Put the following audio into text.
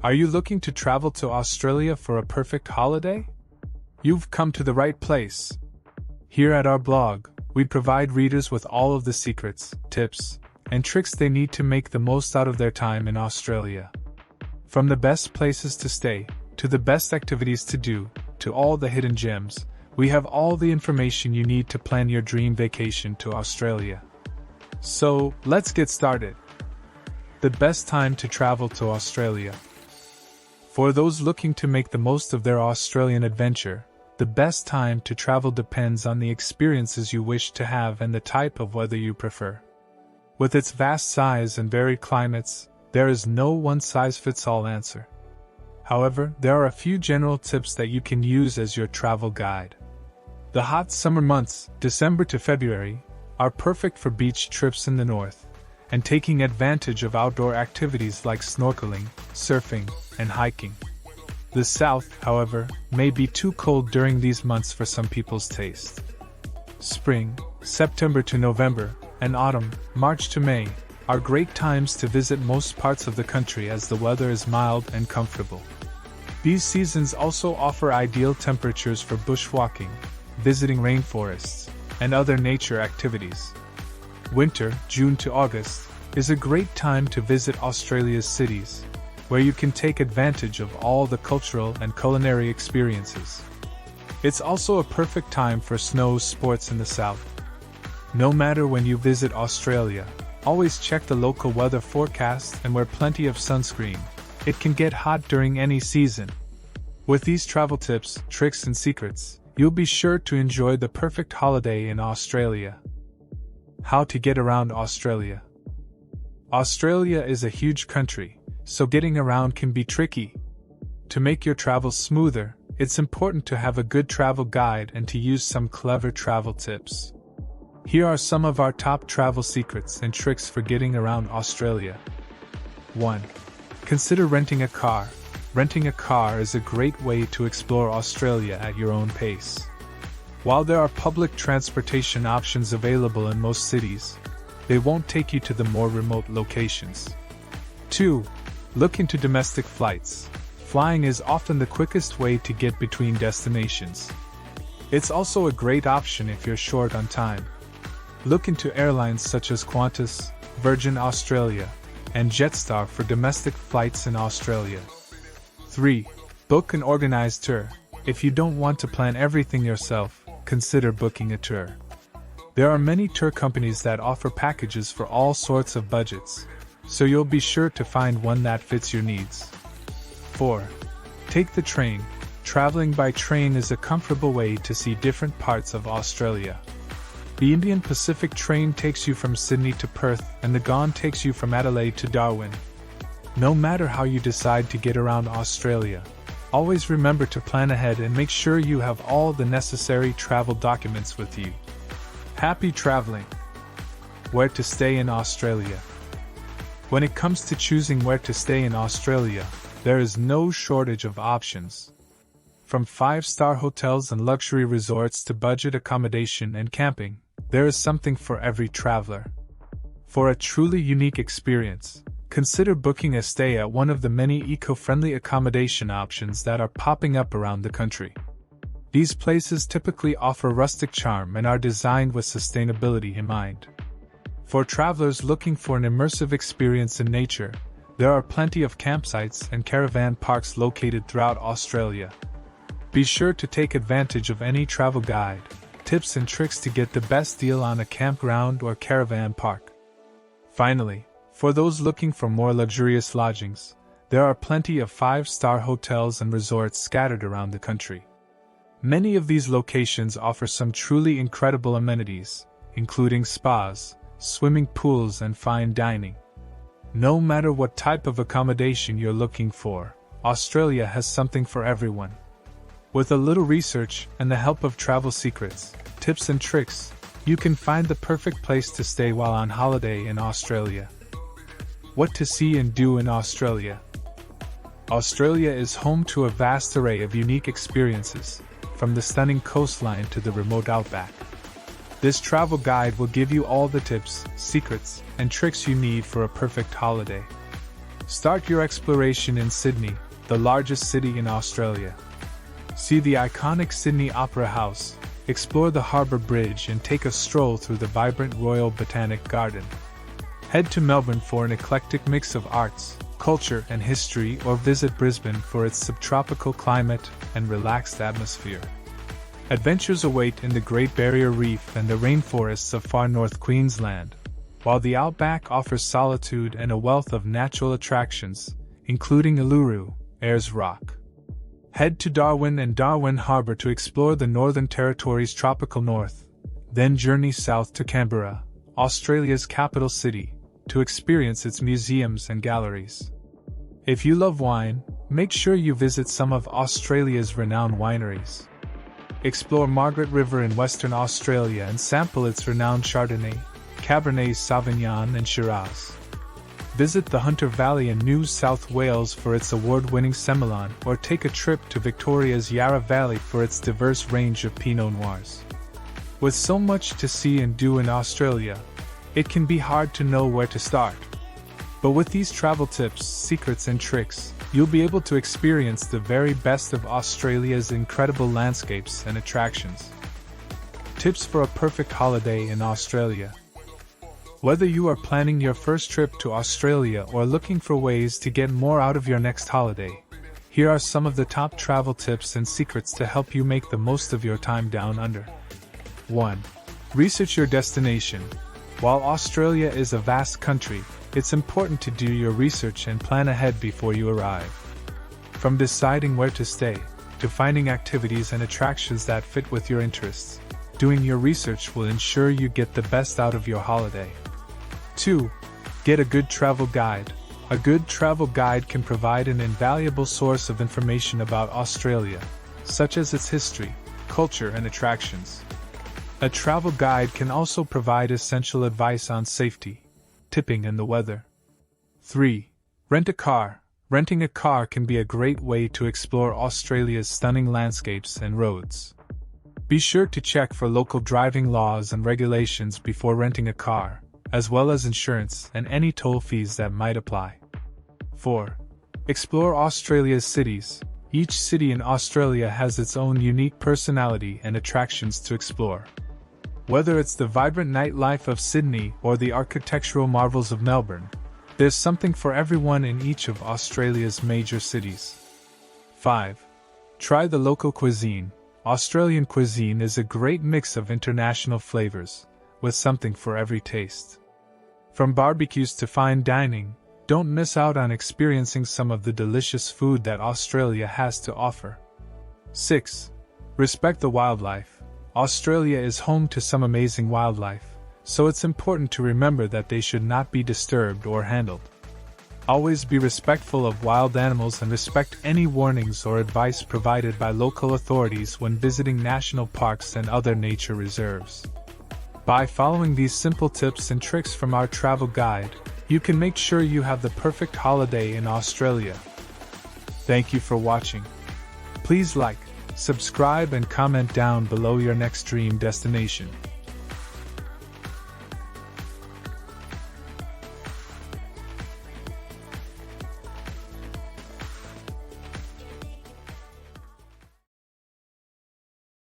Are you looking to travel to Australia for a perfect holiday? You've come to the right place. Here at our blog, we provide readers with all of the secrets, tips, and tricks they need to make the most out of their time in Australia. From the best places to stay, to the best activities to do, to all the hidden gems, we have all the information you need to plan your dream vacation to Australia. So, let's get started. The best time to travel to Australia. For those looking to make the most of their Australian adventure, the best time to travel depends on the experiences you wish to have and the type of weather you prefer. With its vast size and varied climates, there is no one-size-fits-all answer. However, there are a few general tips that you can use as your travel guide. The hot summer months, December to February, are perfect for beach trips in the north, and taking advantage of outdoor activities like snorkeling, surfing, and hiking. The south, however, may be too cold during these months for some people's taste. Spring, September to November, and autumn, March to May, are great times to visit most parts of the country as the weather is mild and comfortable. These seasons also offer ideal temperatures for bushwalking, visiting rainforests, and other nature activities. Winter, June to August, is a great time to visit Australia's cities, where you can take advantage of all the cultural and culinary experiences. It's also a perfect time for snow sports in the south. No matter when you visit Australia, always check the local weather forecast and wear plenty of sunscreen. It can get hot during any season. With these travel tips, tricks, and secrets, you'll be sure to enjoy the perfect holiday in Australia. How to get around Australia. Australia is a huge country, so getting around can be tricky. To make your travels smoother, it's important to have a good travel guide and to use some clever travel tips. Here are some of our top travel secrets and tricks for getting around Australia. 1. Consider renting a car. Renting a car is a great way to explore Australia at your own pace. While there are public transportation options available in most cities, they won't take you to the more remote locations. 2. Look into domestic flights. Flying is often the quickest way to get between destinations. It's also a great option if you're short on time. Look into airlines such as Qantas, Virgin Australia, and Jetstar for domestic flights in Australia. 3. Book an organized tour. If you don't want to plan everything yourself, consider booking a tour. There are many tour companies that offer packages for all sorts of budgets, so you'll be sure to find one that fits your needs. 4. Take the train. Traveling by train is a comfortable way to see different parts of Australia. The Indian Pacific train takes you from Sydney to Perth, and the GON takes you from Adelaide to Darwin. No matter how you decide to get around Australia, always remember to plan ahead and make sure you have all the necessary travel documents with you. Happy traveling! Where to stay in Australia. When it comes to choosing where to stay in Australia, there is no shortage of options. From 5-star hotels and luxury resorts to budget accommodation and camping, there is something for every traveler. For a truly unique experience, consider booking a stay at one of the many eco-friendly accommodation options that are popping up around the country. These places typically offer rustic charm and are designed with sustainability in mind. For travelers looking for an immersive experience in nature, there are plenty of campsites and caravan parks located throughout Australia. Be sure to take advantage of any travel guide, tips and tricks to get the best deal on a campground or caravan park. Finally, for those looking for more luxurious lodgings, there are plenty of 5-star hotels and resorts scattered around the country. Many of these locations offer some truly incredible amenities, including spas, swimming pools, and fine dining. No matter what type of accommodation you're looking for, Australia has something for everyone. With a little research and the help of travel secrets, tips and tricks, you can find the perfect place to stay while on holiday in Australia. What to see and do in Australia. Australia is home to a vast array of unique experiences, from the stunning coastline to the remote outback. This travel guide will give you all the tips, secrets, and tricks you need for a perfect holiday. Start your exploration in Sydney, the largest city in Australia. See the iconic Sydney Opera House, explore the Harbour Bridge and take a stroll through the vibrant Royal Botanic Garden. Head to Melbourne for an eclectic mix of arts, culture and history, or visit Brisbane for its subtropical climate and relaxed atmosphere. Adventures await in the Great Barrier Reef and the rainforests of far north Queensland, while the Outback offers solitude and a wealth of natural attractions, including Uluru, Ayers Rock. Head to Darwin and Darwin Harbour to explore the Northern Territory's tropical north, then journey south to Canberra, Australia's capital city, to experience its museums and galleries. If you love wine, make sure you visit some of Australia's renowned wineries. Explore Margaret River in Western Australia and sample its renowned Chardonnay, Cabernet Sauvignon and Shiraz. Visit the Hunter Valley in New South Wales for its award-winning Semillon, or take a trip to Victoria's Yarra Valley for its diverse range of Pinot Noirs. With so much to see and do in Australia, it can be hard to know where to start. But with these travel tips, secrets and tricks, you'll be able to experience the very best of Australia's incredible landscapes and attractions. Tips for a perfect holiday in Australia. Whether you are planning your first trip to Australia or looking for ways to get more out of your next holiday, here are some of the top travel tips and secrets to help you make the most of your time down under. 1. Research your destination. While Australia is a vast country, it's important to do your research and plan ahead before you arrive. From deciding where to stay, to finding activities and attractions that fit with your interests, doing your research will ensure you get the best out of your holiday. 2. Get a good travel guide. A good travel guide can provide an invaluable source of information about Australia, such as its history, culture, and attractions. A travel guide can also provide essential advice on safety, tipping, and the weather. 3. Rent a car. Renting a car can be a great way to explore Australia's stunning landscapes and roads. Be sure to check for local driving laws and regulations before renting a car, as well as insurance and any toll fees that might apply. 4. Explore Australia's cities. Each city in Australia has its own unique personality and attractions to explore. Whether it's the vibrant nightlife of Sydney or the architectural marvels of Melbourne, there's something for everyone in each of Australia's major cities. 5. Try the local cuisine. Australian cuisine is a great mix of international flavors, with something for every taste. From barbecues to fine dining, don't miss out on experiencing some of the delicious food that Australia has to offer. 6. Respect the wildlife. Australia is home to some amazing wildlife, so it's important to remember that they should not be disturbed or handled. Always be respectful of wild animals and respect any warnings or advice provided by local authorities when visiting national parks and other nature reserves. By following these simple tips and tricks from our travel guide, you can make sure you have the perfect holiday in Australia. Thank you for watching. Please like, subscribe and comment down below your next dream destination.